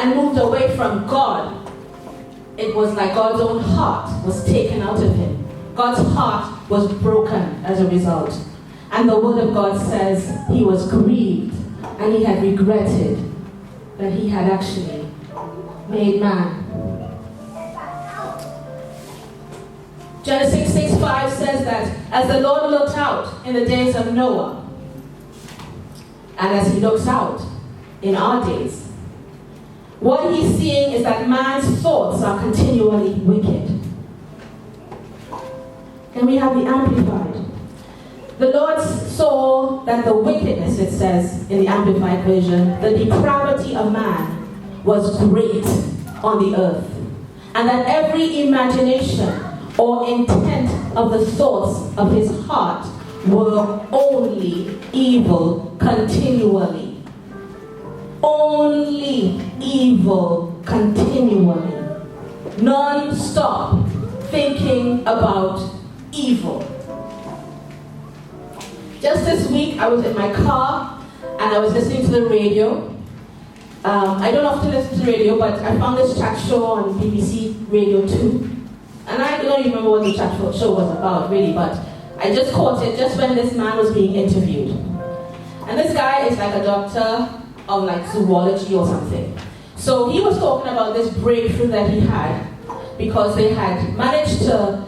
and moved away from God, it was like God's own heart was taken out of him. God's heart was broken as a result. And the word of God says he was grieved and he had regretted that he had actually made man. Genesis 6:5 says that as the Lord looked out in the days of Noah, and as he looks out in our days, what he's seeing is that man's thoughts are continually wicked. Can we have the Amplified? The Lord saw that the wickedness, it says in the Amplified version, the depravity of man was great on the earth, and that every imagination or intent of the thoughts of his heart were only evil continually. Only evil continually. Non-stop thinking about evil. Just this week, I was in my car and I was listening to the radio. I don't often listen to radio, but I found this chat show on BBC Radio 2. And I don't even remember what the chat show was about, really, but I just caught it just when this man was being interviewed. And this guy is like a doctor of like zoology or something. So he was talking about this breakthrough that he had because they had managed to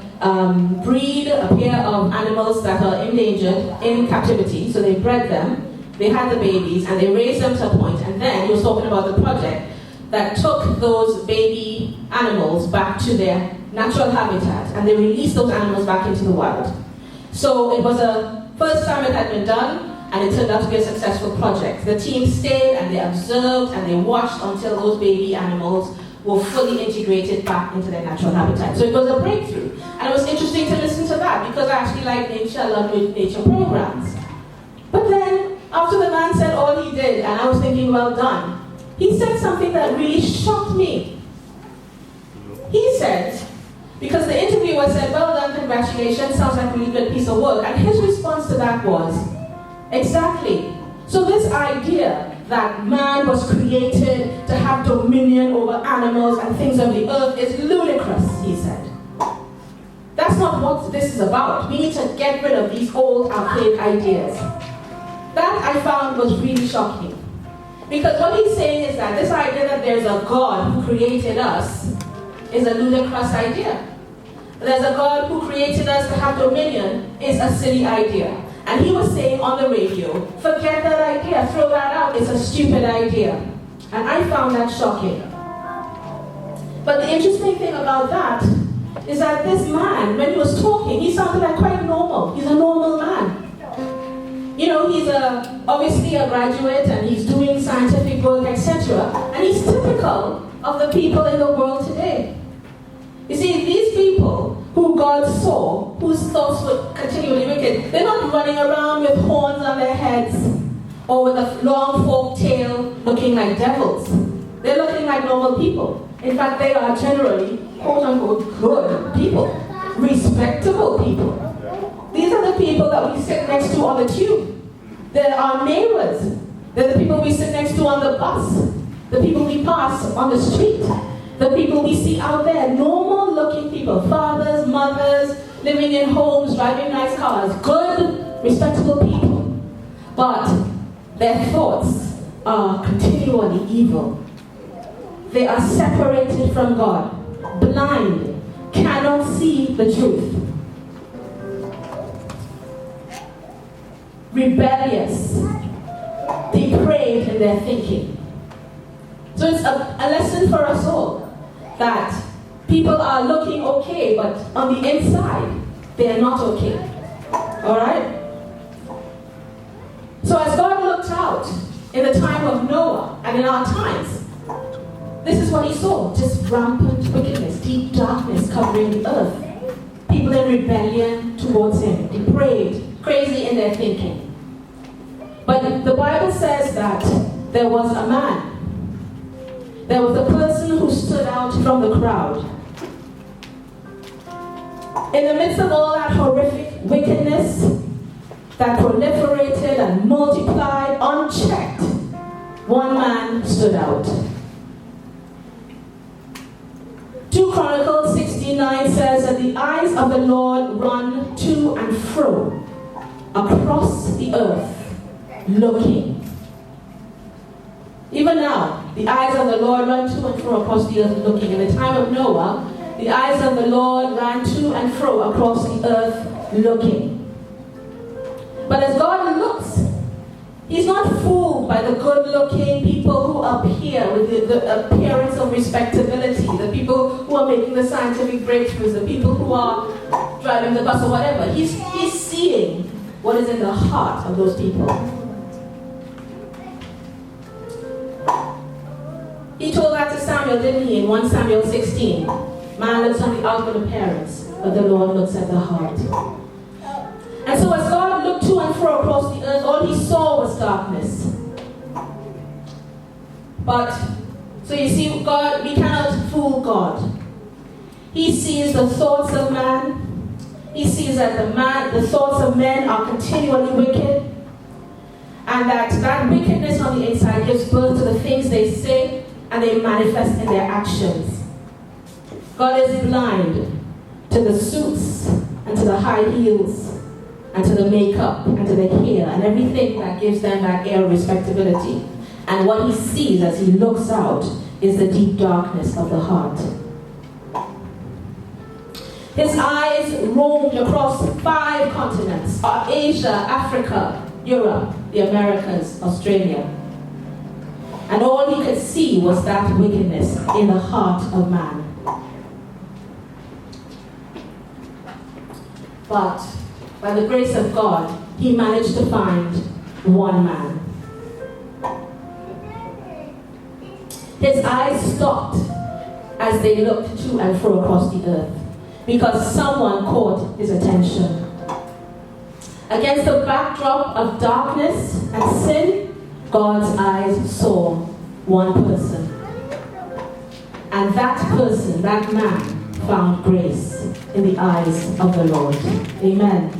breed a pair of animals that are endangered in captivity. So they bred them, they had the babies, and they raised them to a point. And then he was talking about the project that took those baby animals back to their natural habitat, and they released those animals back into the wild. So it was a first time it had been done, and it turned out to be a successful project. The team stayed and they observed and they watched until those baby animals were fully integrated back into their natural habitat. So it was a breakthrough. And it was interesting to listen to that because I actually like nature, I love nature programs. But then, after the man said all he did, and I was thinking, well done, he said something that really shocked me. He said, because the interviewer said, well done, congratulations, sounds like a really good piece of work. And his response to that was, exactly. So this idea that man was created to have dominion over animals and things of the earth is ludicrous, he said. That's not what this is about. We need to get rid of these old, archaic ideas. That I found was really shocking. Because what he's saying is that this idea that there's a God who created us is a ludicrous idea. There's a God who created us to have dominion is a silly idea. And he was saying on the radio, forget that idea, throw that out, it's a stupid idea. And I found that shocking. But the interesting thing about that is that this man, when he was talking, he sounded like quite normal. He's a normal man. You know, he's obviously a graduate and he's doing scientific work, etc. And he's typical of the people in the world today. You see, these people who God saw, whose thoughts were continually wicked, they're not running around with horns on their heads or with a long forked tail looking like devils. They're looking like normal people. In fact, they are generally, quote-unquote, good people, respectable people. These are the people that we sit next to on the tube. They're our neighbors. They're the people we sit next to on the bus, the people we pass on the street, the people we see out there, normal-looking people, fathers, mothers, living in homes, driving nice cars, good, respectable people. But their thoughts are continually evil. They are separated from God, blind, cannot see the truth, rebellious, depraved in their thinking. So it's a lesson for us all that people are looking okay, but on the inside, they are not okay. Alright? So as God looked out in the time of Noah and in our times, this is what he saw, just rampant wickedness, deep darkness covering the earth. People in rebellion towards him, depraved, crazy in their thinking. But the Bible says that there was a man. There was a person who stood out from the crowd. In the midst of all that horrific wickedness that proliferated and multiplied unchecked, one man stood out. 16:9 says that the eyes of the Lord run to and fro across the earth, looking. Even now, the eyes of the Lord run to and fro across the earth, looking. In the time of Noah, the eyes of the Lord ran to and fro across the earth, looking. But as God looks, He's not fooled by the good-looking people who appear with the appearance of respectability, the people who are making the scientific breakthroughs, the people who are driving the bus or whatever. He's seeing what is in the heart of those people. He told that to Samuel, didn't he, in 1 Samuel 16? Man looks on the outward appearance, but the Lord looks at the heart. And so as God looked to and fro across the earth, all He saw was darkness. But, so you see, God, we cannot fool God. He sees the thoughts of man. He sees that the thoughts of men are continually wicked. And that wickedness on the inside gives birth to the things they say, and they manifest in their actions. God is blind to the suits and to the high heels and to the makeup and to the hair and everything that gives them that air of respectability. And what He sees as He looks out is the deep darkness of the heart. His eyes roamed across 5 continents: Asia, Africa, Europe, the Americas, Australia. And all He could see was that wickedness in the heart of man. But by the grace of God, He managed to find one man. His eyes stopped as they looked to and fro across the earth, because someone caught his attention. Against the backdrop of darkness and sin, God's eyes saw one person. And that person, that man, found grace in the eyes of the Lord. Amen.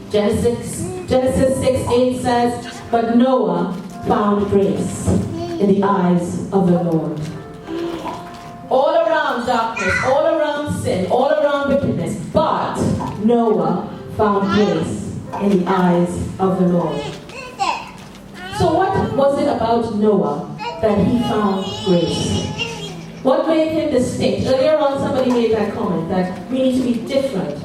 Genesis 6:8 says, but Noah found grace in the eyes of the Lord. All around darkness, all around sin, all around wickedness, but Noah found grace in the eyes of the Lord. So what was it about Noah that he found grace? What made him distinct? Earlier on somebody made that comment that we need to be different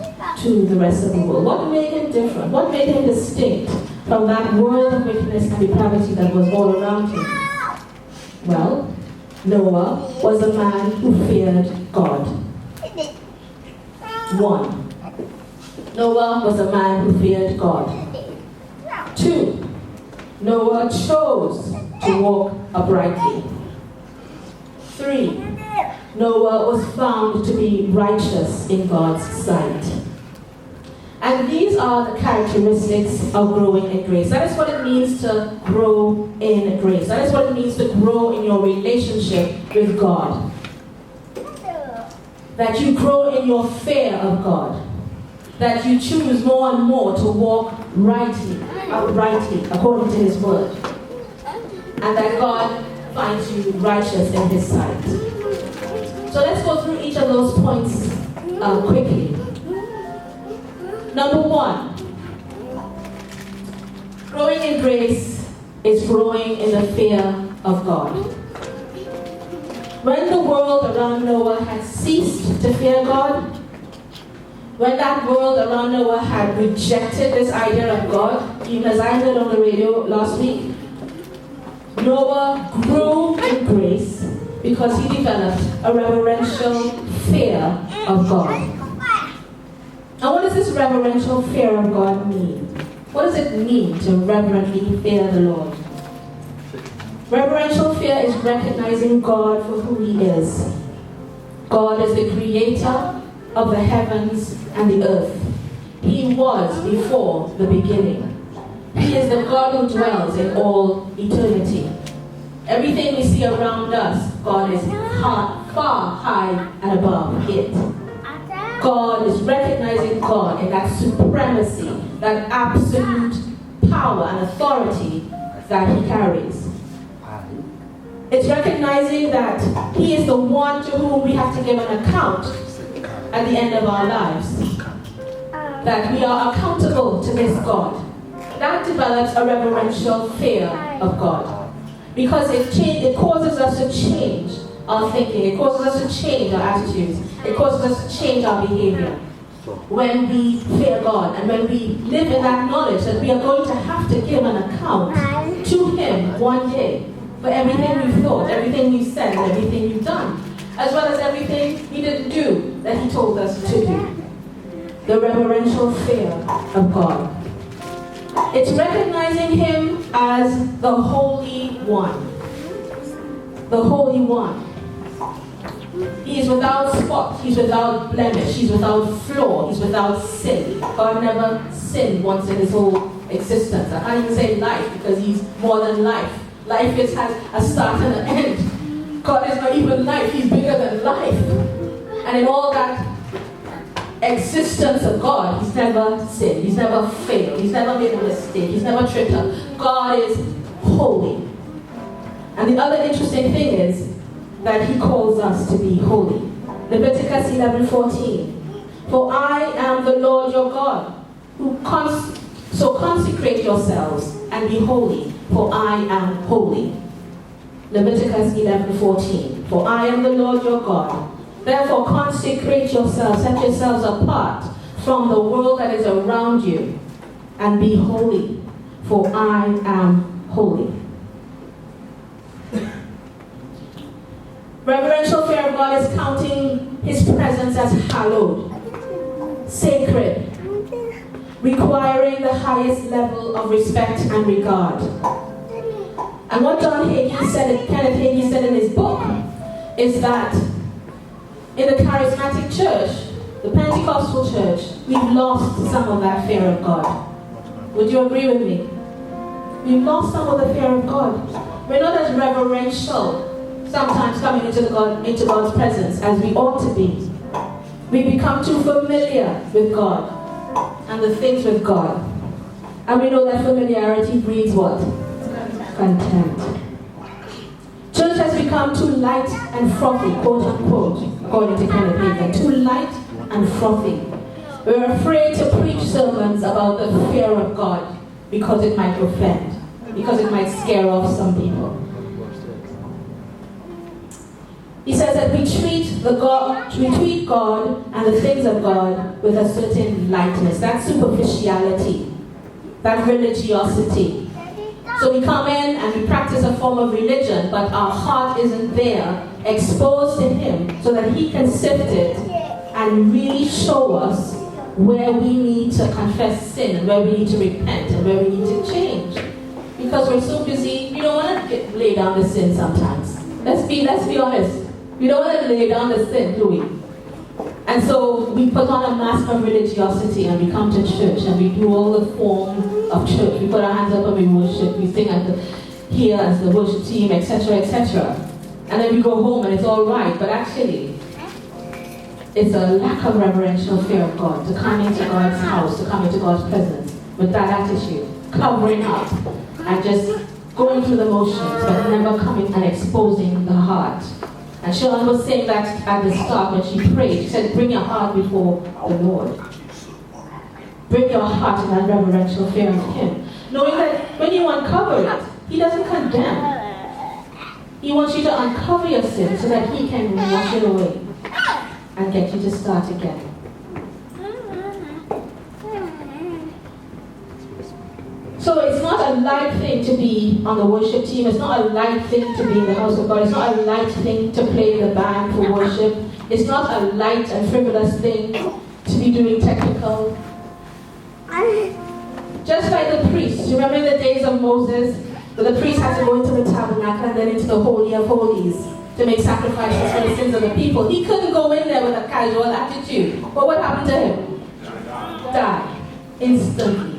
to the rest of the world. What made him different? What made him distinct from that world of wickedness and depravity that was all around him? Well, Noah was a man who feared God. 1. Noah was a man who feared God. 2. Noah chose to walk uprightly. 3. Noah was found to be righteous in God's sight. And these are the characteristics of growing in grace. That is what it means to grow in grace. That is what it means to grow in your relationship with God. That you grow in your fear of God. That you choose more and more to walk uprightly, according to His word. And that God finds you righteous in His sight. So let's go through each of those points quickly. Number 1, growing in grace is growing in the fear of God. When the world around Noah had ceased to fear God, when that world around Noah had rejected this idea of God, even as I heard on the radio last week, Noah grew in grace because he developed a reverential fear of God. Now, what does this reverential fear of God mean? What does it mean to reverently fear the Lord? Reverential fear is recognizing God for who He is. God is the creator of the heavens and the earth. He was before the beginning. He is the God who dwells in all eternity. Everything we see around us, God is far high and above it. God is recognizing God in that supremacy, that absolute power and authority that He carries. It's recognizing that He is the one to whom we have to give an account at the end of our lives. That we are accountable to this God. That develops a reverential fear of God. Because it causes us to change our thinking. It causes us to change our attitudes. It causes us to change our behavior. When we fear God and when we live in that knowledge that we are going to have to give an account to Him one day for everything we've thought, everything we've said, and everything we've done, as well as everything we didn't do that He told us to do. The reverential fear of God. It's recognizing Him as the Holy One. The Holy One. He is without spot, He's without blemish, He's without flaw, He's without sin. God never sinned once in His whole existence. I can't even say life because He's more than life. Life has a start and an end. God is not even life, He's bigger than life. And in all that existence of God, He's never sinned, He's never failed, He's never made a mistake, He's never tripped up. God is holy. And the other interesting thing is that He calls us to be holy. Leviticus 11:14. For I am the Lord your God, so consecrate yourselves and be holy, for I am holy. Leviticus 11:14. For I am the Lord your God. Therefore consecrate yourselves, set yourselves apart from the world that is around you, and be holy, for I am holy. Reverential fear of God is counting His presence as hallowed, sacred, requiring the highest level of respect and regard. And what Kenneth Hagin said in his book is that in the charismatic church, the Pentecostal church, we've lost some of that fear of God. Would you agree with me? We've lost some of the fear of God. We're not as reverential sometimes coming into God's presence as we ought to be. We become too familiar with God and the things with God. And we know that familiarity breeds what? Contempt. Church has become too light and frothy, quote unquote, according to Kenneth Hagin. Too light and frothy. We're afraid to preach sermons about the fear of God because it might offend, because it might scare off some people. He says that we treat God and the things of God with a certain lightness, that superficiality, that religiosity. So we come in and we practice a form of religion, but our heart isn't there, exposed to Him, so that He can sift it and really show us where we need to confess sin and where we need to repent and where we need to change. Because we're so busy, we don't want to lay down the sin sometimes. Let's be honest. We don't want to lay down the sin, do we? And so we put on a mask of religiosity and we come to church and we do all the form of church. We put our hands up and we worship. We sing here as the worship team, etc., etc. And then we go home and it's all right. But actually, it's a lack of reverential fear of God to come into God's house, to come into God's presence with that attitude, covering up and just going through the motions, but never coming and exposing the heart. And Sharon was saying that at the start when she prayed. She said, bring your heart before the Lord. Bring your heart in that reverential fear of Him. Knowing that when you uncover it, He doesn't condemn. He wants you to uncover your sin so that He can wash it away and get you to start again. So it's not a light thing to be on the worship team. It's not a light thing to be in the house of God. It's not a light thing to play the band for worship. It's not a light and frivolous thing to be doing technical. Just like the priests. Remember in the days of Moses, where the priest had to go into the tabernacle and then into the Holy of Holies to make sacrifices for the sins of the people. He couldn't go in there with a casual attitude. But what happened to him? Died. Instantly.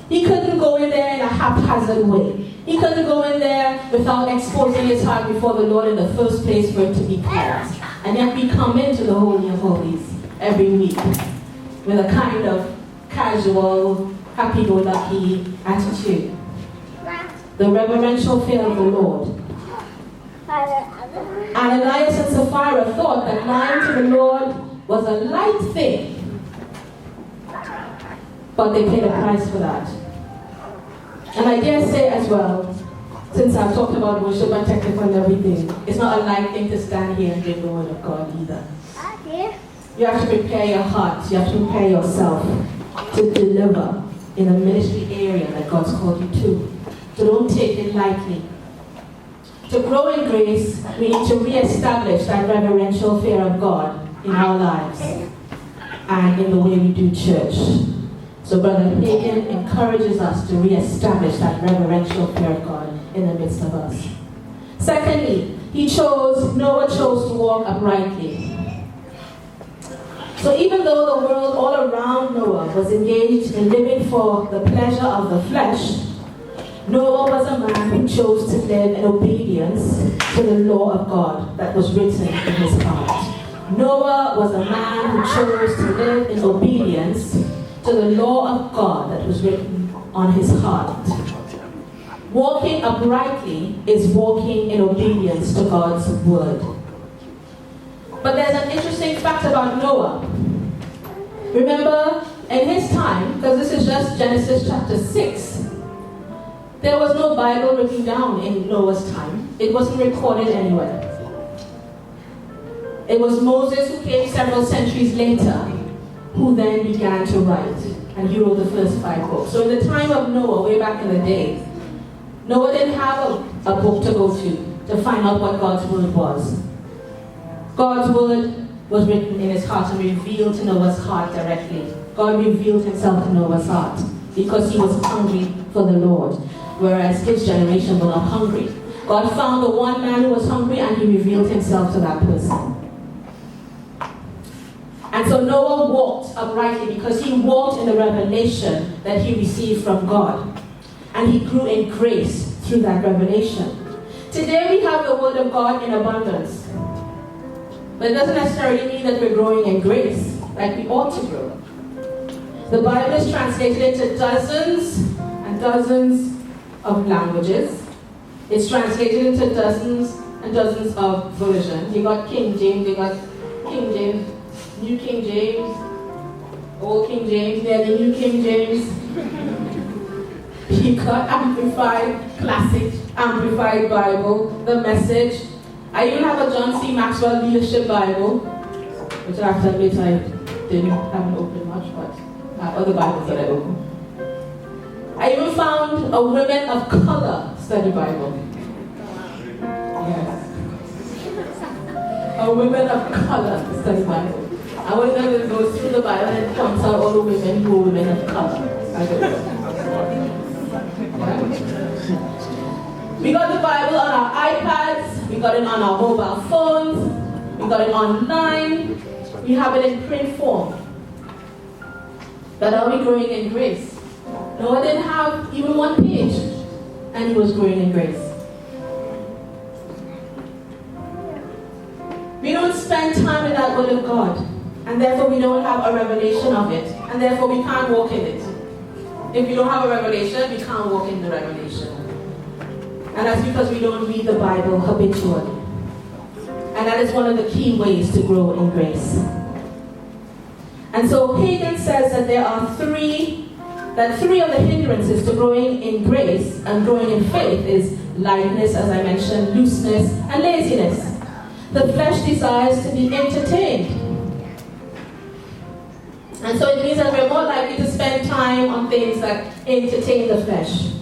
He couldn't go in there in a haphazard way. He couldn't go in there without exposing his heart before the Lord in the first place for it to be cleansed. And yet we come into the Holy of Holies every week with a kind of casual, happy-go-lucky attitude. The reverential fear of the Lord Ananias and Sapphira thought that lying to the Lord was a light thing, but they paid a price for that. And I dare say as well, since I've talked about worship and technical and everything, it's not a light thing to stand here and give the word of God either. You have to prepare your heart, you have to prepare yourself to deliver in a ministry area that God's called you to. So don't take it lightly. To grow in grace, we need to re-establish that reverential fear of God in our lives and in the way we do church. So Brother Hagin encourages us to re-establish that reverential fear of God in the midst of us. Secondly, Noah chose to walk uprightly. So even though the world all around Noah was engaged in living for the pleasure of the flesh, Noah was a man who chose to live in obedience to the law of God that was written in his heart. Noah was a man who chose to live in obedience to the law of God that was written on his heart. Walking uprightly is walking in obedience to God's word. But there's an interesting fact about Noah. Remember, in his time, because this is just Genesis chapter 6, there was no Bible written down in Noah's time. It wasn't recorded anywhere. It was Moses who came several centuries later who then began to write. And he wrote the first 5 books. So in the time of Noah, way back in the day, Noah didn't have a book to go to find out what God's word was. God's word was written in his heart and revealed to Noah's heart directly. God revealed himself to Noah's heart because he was hungry for the Lord, whereas his generation were not hungry. God found the one man who was hungry and he revealed himself to that person. And so Noah walked uprightly because he walked in the revelation that he received from God. And he grew in grace through that revelation. Today we have the word of God in abundance. But it doesn't necessarily mean that we're growing in grace like we ought to grow. The Bible is translated into dozens and dozens of languages. It's translated into dozens and dozens of versions. You got King James, you got King James, New King James, Old King James, the New King James. You got Amplified, Classic, Amplified Bible, the Message. I even have a John C. Maxwell Leadership Bible, which I have to admit I haven't opened much, but I have other Bibles that I open. I even found a Women of Color study Bible. Yes. A Women of Color study Bible. I wonder if it goes through the Bible and points out all the women who are women of color. I don't know. We got the Bible on our iPads, we got it on our mobile phones, we got it online, we have it in print form. But are we growing in grace? Noah didn't have even one page, and he was growing in grace. We don't spend time in that word of God, and therefore we don't have a revelation of it, and therefore we can't walk in it. If we don't have a revelation, we can't walk in the revelation. And that's because we don't read the Bible habitually. And that is one of the key ways to grow in grace. And so Hagin says that there are three of the hindrances to growing in grace and growing in faith is lightness, as I mentioned, looseness, and laziness. The flesh desires to be entertained. And so it means that we're more likely to spend time on things that entertain the flesh.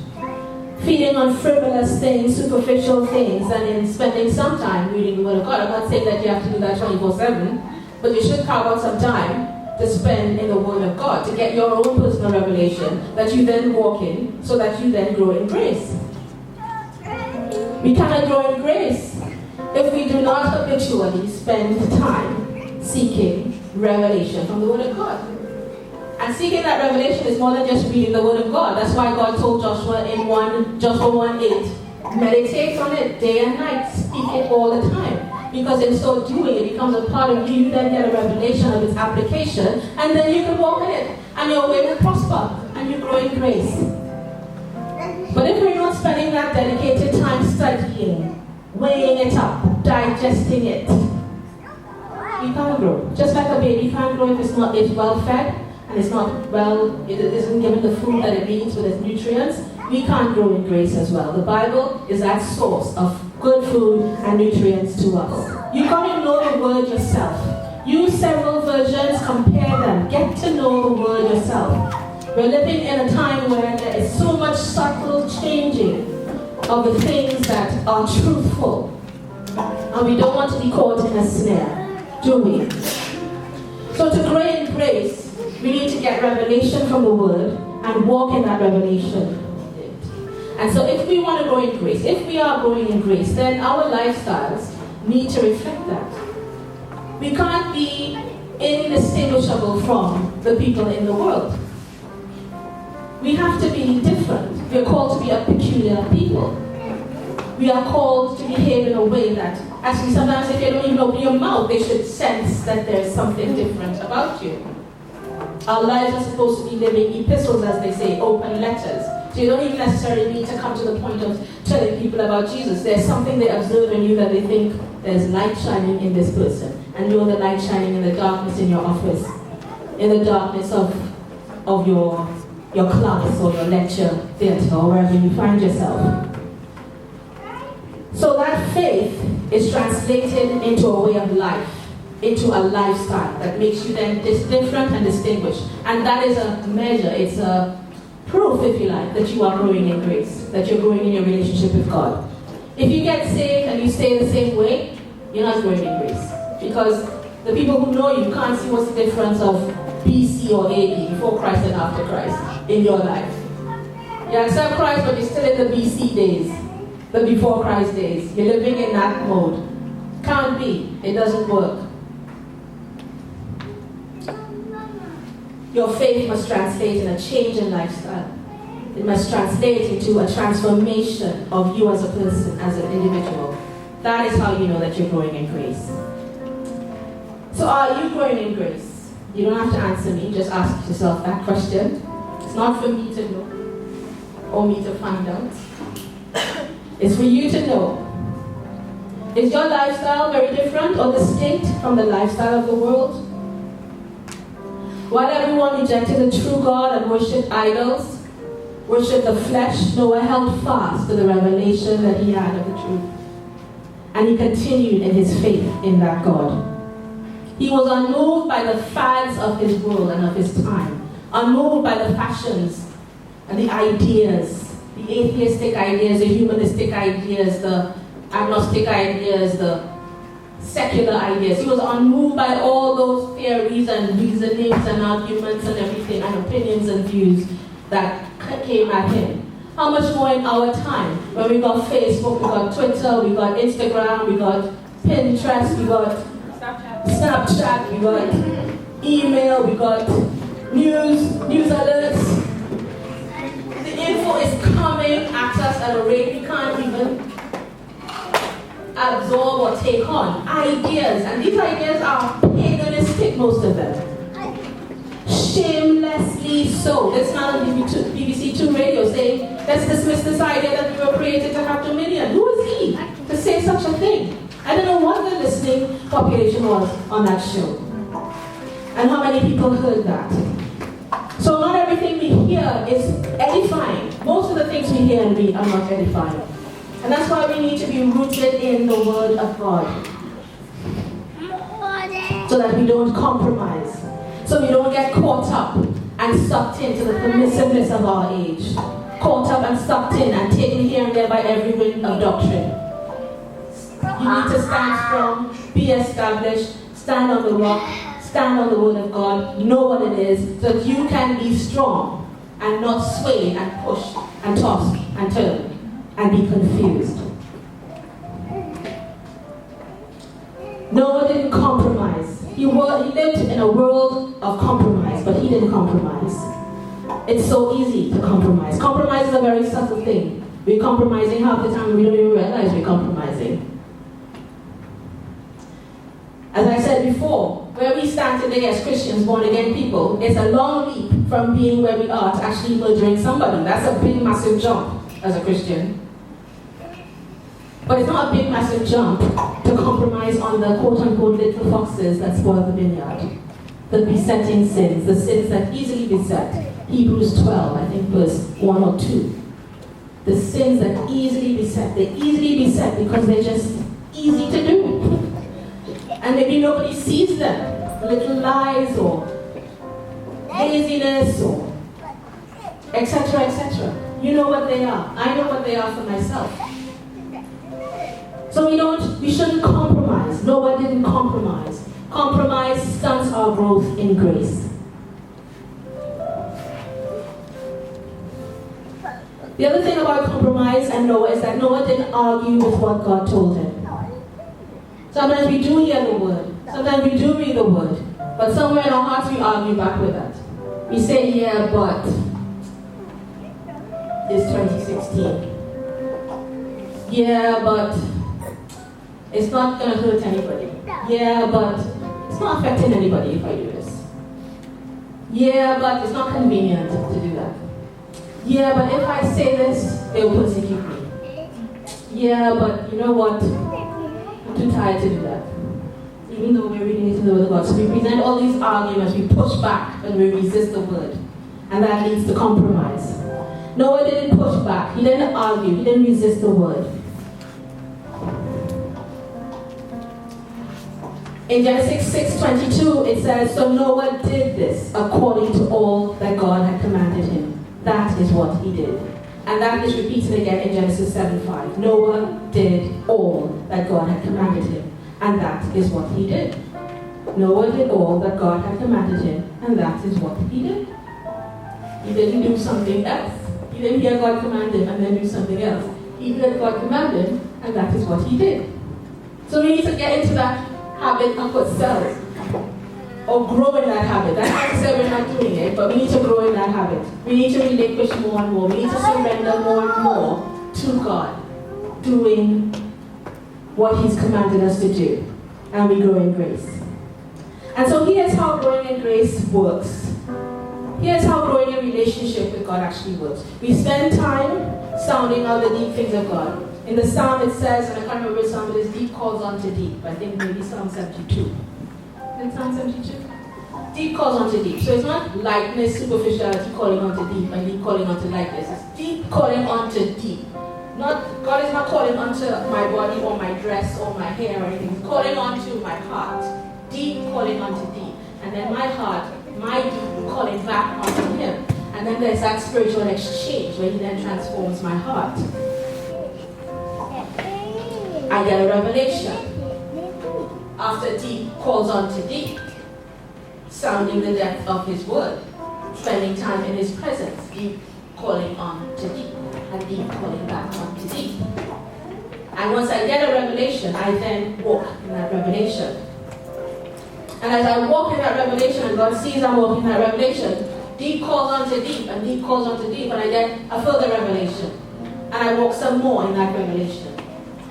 Feeding on frivolous things, superficial things, and in spending some time reading the Word of God. I'm not saying that you have to do that 24/7, but you should carve out some time to spend in the Word of God, to get your own personal revelation that you then walk in, so that you then grow in grace. We cannot grow in grace if we do not habitually spend time seeking revelation from the Word of God. And seeking that revelation is more than just reading the Word of God. That's why God told Joshua in Joshua 1:8, meditate on it day and night, speak it all the time. Because in so doing, it becomes a part of you. You then get a revelation of its application, and then you can walk in it. And your way will prosper, and you grow in grace. But if we're not spending that dedicated time studying, way weighing it up, digesting it. You can't grow. Just like a baby can't grow if it's well fed and it isn't given the food that it needs with its nutrients. We can't grow in grace as well. The Bible is that source of good food and nutrients to us. You got to know the word yourself. Use several versions, compare them. Get to know the word yourself. We're living in a time where there is so much subtle changing of the things that are truthful. And we don't want to be caught in a snare, do we? So to grow in grace, we need to get revelation from the word and walk in that revelation. And so if we want to grow in grace, if we are growing in grace, then our lifestyles need to reflect that. We can't be indistinguishable from the people in the world. We have to be different. We are called to be a peculiar people. We are called to behave in a way that, actually sometimes if you don't even open your mouth, they should sense that there's something different about you. Our lives are supposed to be living epistles, as they say, open letters. So you don't even necessarily need to come to the point of telling people about Jesus. There's something they observe in you that they think there's light shining in this person. And you're the light shining in the darkness in your office, in the darkness of your class or your lecture theatre or wherever you find yourself. So that faith is translated into a way of life, into a lifestyle that makes you then different and distinguished. And that is a measure, it's a proof, if you like, that you are growing in grace, that you're growing in your relationship with God. If you get saved and you stay the same way, you're not growing in grace. Because the people who know you can't see what's the difference of BC or AD, before Christ and after Christ, in your life. You accept Christ, but you're still in the BC days, the before Christ days. You're living in that mode. Can't be. It doesn't work. Your faith must translate in a change in lifestyle. It must translate into a transformation of you as a person, as an individual. That is how you know that you're growing in grace. So are you growing in grace? You don't have to answer me, just ask yourself that question. It's not for me to know, or me to find out. It's for you to know. Is your lifestyle very different or distinct from the lifestyle of the world? While everyone rejected the true God and worshipped idols, worshipped the flesh, Noah held fast to the revelation that he had of the truth. And he continued in his faith in that God. He was unmoved by the fads of his world and of his time, unmoved by the fashions and the ideas, the atheistic ideas, the humanistic ideas, the agnostic ideas, the secular ideas. He was unmoved by all those theories and reasonings and arguments and everything and opinions and views that came at him. How much more in our time, when we got Facebook, we got Twitter, we got Instagram, we got Pinterest, we got Snapchat, we got email, we got news alerts. The info is coming at us at a rate we can't even absorb or take on. Ideas, and these ideas are paganistic, most of them. Shamelessly so. This man on BBC Two Radio saying, let's dismiss this idea that we were created to have dominion. Who is he to say such a thing? I don't know what the listening population was on that show. And how many people heard that. So not everything we hear is edifying. Most of the things we hear and read are not edifying. And that's why we need to be rooted in the Word of God. So that we don't compromise. So we don't get caught up and sucked into the permissiveness of our age. Caught up and sucked in and taken here and there by every wind of doctrine. You need to stand strong, be established, stand on the rock, stand on the Word of God, know what it is, so that you can be strong and not sway and push and toss and turn and be confused. Noah didn't compromise. He lived in a world of compromise, but he didn't compromise. It's so easy to compromise. Compromise is a very subtle thing. We're compromising half the time, we don't even realize we're compromising. As I said before, where we stand today as Christians, born-again people, is a long leap from being where we are to actually murdering somebody. That's a big, massive jump as a Christian. But it's not a big, massive jump to compromise on the quote-unquote little foxes that spoil the vineyard. The besetting sins, the sins that easily beset. Hebrews 12, I think verse 1 or 2. The sins that easily beset. They easily beset because they're just easy to do. And maybe nobody sees them. Little lies or laziness or etc., etc. You know what they are. I know what they are for myself. So we shouldn't compromise. Noah didn't compromise. Compromise stunts our growth in grace. The other thing about compromise and Noah is that Noah didn't argue with what God told him. Sometimes we do hear the word. Sometimes we do read the word. But somewhere in our hearts we argue back with that. We say, yeah, but it's 2016. Yeah, but it's not going to hurt anybody. Yeah, but it's not affecting anybody if I do this. Yeah, but it's not convenient to do that. Yeah, but if I say this, they will persecute me. Yeah, but you know what? I'm too tired to do that. Even though we're reading it in the Word of God. So we present all these arguments, we push back, and we resist the Word. And that leads to compromise. Noah didn't push back. He didn't argue. He didn't resist the Word. In Genesis 6:22, it says, so Noah did this according to all that God had commanded him. That is what he did. And that is repeated again in Genesis 7:5. Noah did all that God had commanded him. And that is what he did. Noah did all that God had commanded him. And that is what he did. He didn't do something else. He didn't hear God command him and then do something else. He heard God command him, and that is what he did. So we need to get into that habit of ourselves, or grow in that habit. That's not to say we're not doing it, but we need to grow in that habit. We need to relinquish more and more. We need to surrender more and more to God, doing what He's commanded us to do, and we grow in grace. And so here's how growing in grace works. Here's how growing in relationship with God actually works. We spend time sounding out the deep things of God. In the Psalm it says, and I can't remember which Psalm it is, deep calls unto deep. I think maybe Psalm 72. Is it Psalm 72? Deep calls unto deep. So it's not lightness, superficiality calling unto deep, and deep calling unto lightness. It's deep calling unto deep. God is not calling unto my body or my dress or my hair or anything. He's calling unto my heart. Deep calling unto deep. And then my heart, my deep calling back onto Him. And then there's that spiritual exchange where He then transforms my heart. I get a revelation. After deep calls unto deep, sounding the depth of His word, spending time in His presence, deep calling on to deep, and deep calling back on to deep. And once I get a revelation, I then walk in that revelation. And as I walk in that revelation, and God sees I'm walking in that revelation, deep calls onto deep, and deep calls onto deep, and I get a further revelation. And I walk some more in that revelation.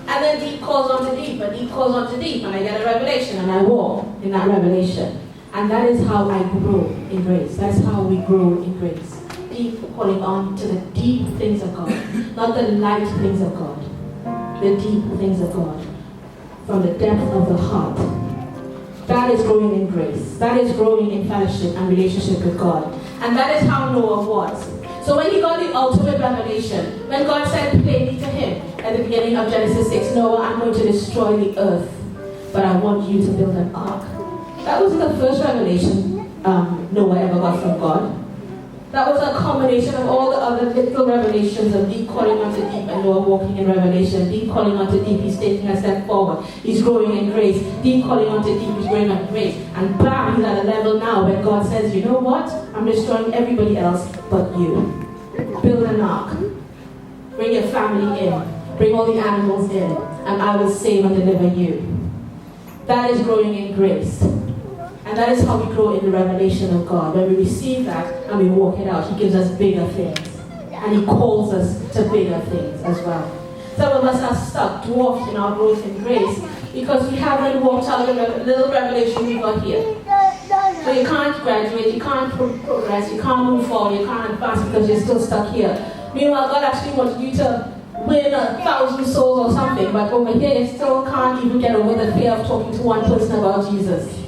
And then deep calls onto deep, and deep calls onto deep, and I get a revelation, and I walk in that revelation. And that is how I grow in grace. That's how we grow in grace. Deep calling on to the deep things of God, not the light things of God. The deep things of God, from the depth of the heart. That is growing in grace. That is growing in fellowship and relationship with God. And that is how Noah was. So when he got the ultimate revelation, when God said plainly to him at the beginning of Genesis 6, Noah, I'm going to destroy the earth, but I want you to build an ark. That wasn't the first revelation Noah ever got from God. That was a combination of all the other little revelations of deep calling onto deep and Noah walking in revelation. Deep calling onto deep, he's taking a step forward. He's growing in grace. Deep calling onto deep, he's growing in grace. And bam, he's at a level now where God says, you know what? I'm destroying everybody else but you. Build an ark. Bring your family in. Bring all the animals in. And I will save and deliver you. That is growing in grace. And that is how we grow in the revelation of God. When we receive that and we walk it out, He gives us bigger things. And He calls us to bigger things as well. Some of us are stuck, dwarfed in our growth in grace because we haven't walked out the little revelation we got here. So you can't graduate, you can't progress, you can't move forward, you can't advance because you're still stuck here. Meanwhile, God actually wanted you to win 1,000 souls or something, but over here you still can't even get over the fear of talking to one person about Jesus.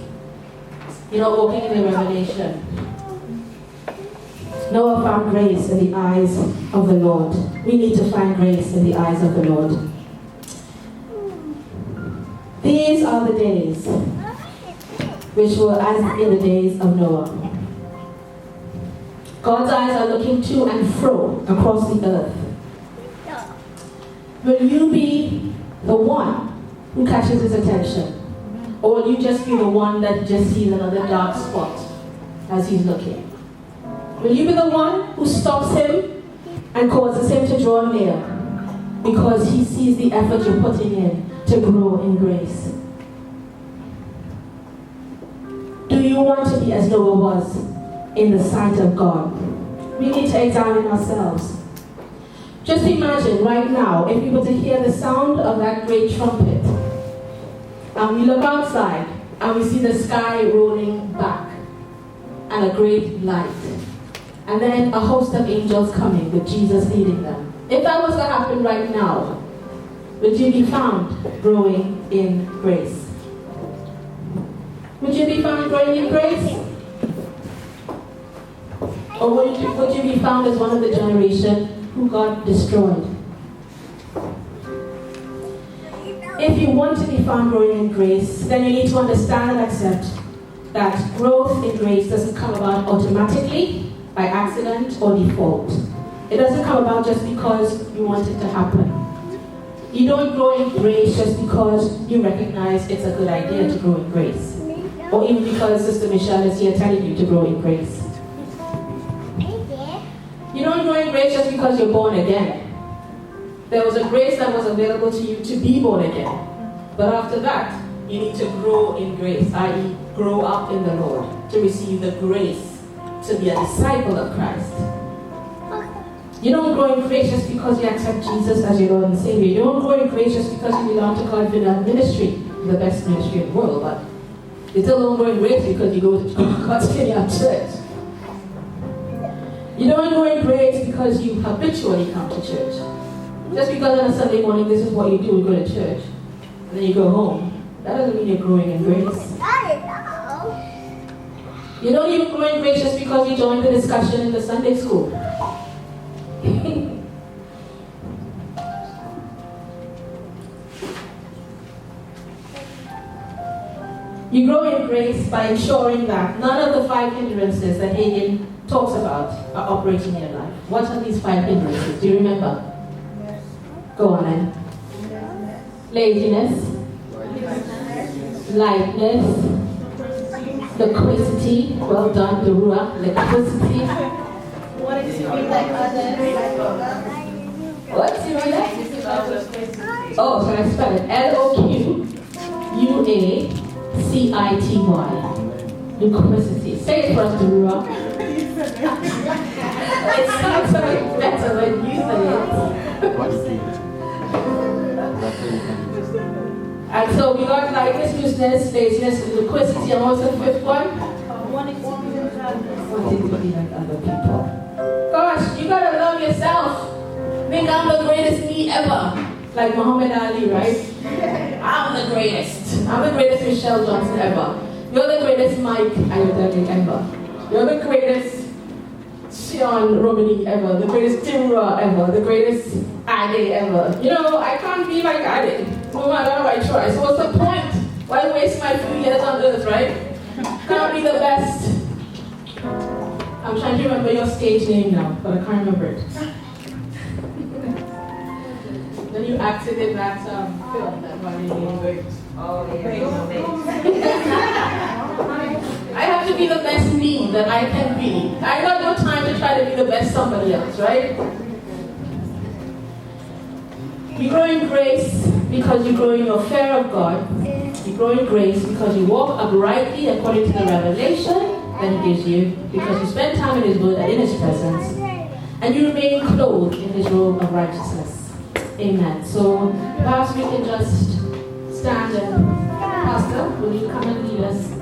You're not walking in the revelation. Noah found grace in the eyes of the Lord. We need to find grace in the eyes of the Lord. These are the days which were as in the days of Noah. God's eyes are looking to and fro across the earth. Will you be the one who catches his attention? Or will you just be the one that just sees another dark spot as he's looking? Will you be the one who stops him and causes him to draw near because he sees the effort you're putting in to grow in grace? Do you want to be as Noah was in the sight of God? We need to examine ourselves. Just imagine right now, if we were to hear the sound of that great trumpet, and we look outside, and we see the sky rolling back, and a great light, and then a host of angels coming with Jesus leading them. If that was to happen right now, would you be found growing in grace? Would you be found growing in grace? Or would you be found as one of the generation who God destroyed? If you want to be found growing in grace, then you need to understand and accept that growth in grace doesn't come about automatically, by accident or default. It doesn't come about just because you want it to happen. You don't grow in grace just because you recognize it's a good idea to grow in grace. Or even because Sister Michelle is here telling you to grow in grace. You don't grow in grace just because you're born again. There was a grace that was available to you to be born again. But after that, you need to grow in grace, i.e. grow up in the Lord, to receive the grace to be a disciple of Christ. You don't grow in grace just because you accept Jesus as your Lord and Savior. You don't grow in grace just because you belong to God's ministry, the best ministry in the world, but you still don't grow in grace because you go to God's Vineyard Church. You don't grow in grace because you habitually come to church. Just because on a Sunday morning this is what you do, you go to church, and then you go home. That doesn't mean you're growing in grace. You don't even grow in grace just because you joined the discussion in the Sunday school. You grow in grace by ensuring that none of the 5 hindrances that Hagin talks about are operating in your life. What are these 5 hindrances? Do you remember? Go on then. Laziness, lightness, loquacity, well done, Durua, loquacity. What is to be like others? What? To be like? Oh, so I spell it L-O-Q-U-A-C-I-T-Y. Loquacity. Say it for us, Durua. It sounds so much better when you say it. And so we got lightness, looseness, laziness, loquacity, and what's the 5th one? Wanting to be like other people. Gosh, you gotta love yourself. Think I'm the greatest me ever. Like Muhammad Ali, right? I'm the greatest. I'm the greatest Michelle Johnson ever. You're the greatest Mike Ayodele ever. You're the greatest Sean Romani ever. The greatest Timura ever. The greatest Ade ever. You know, I can't be like Ade. No matter how I try. So what's the point? Why waste my few years on earth, right? Can't be the best. I'm trying to remember your stage name now, but I can't remember it. Then you acted in that film that Marley made. Oh, yeah. I have to be the best me that I can be. I got no time to try to be the best somebody else, right? You grow in grace because you grow in your fear of God. You grow in grace because you walk uprightly according to the revelation that He gives you, because you spend time in His Word and in His presence, and you remain clothed in His robe of righteousness. Amen. So perhaps we can just stand and Pastor, will you come and lead us?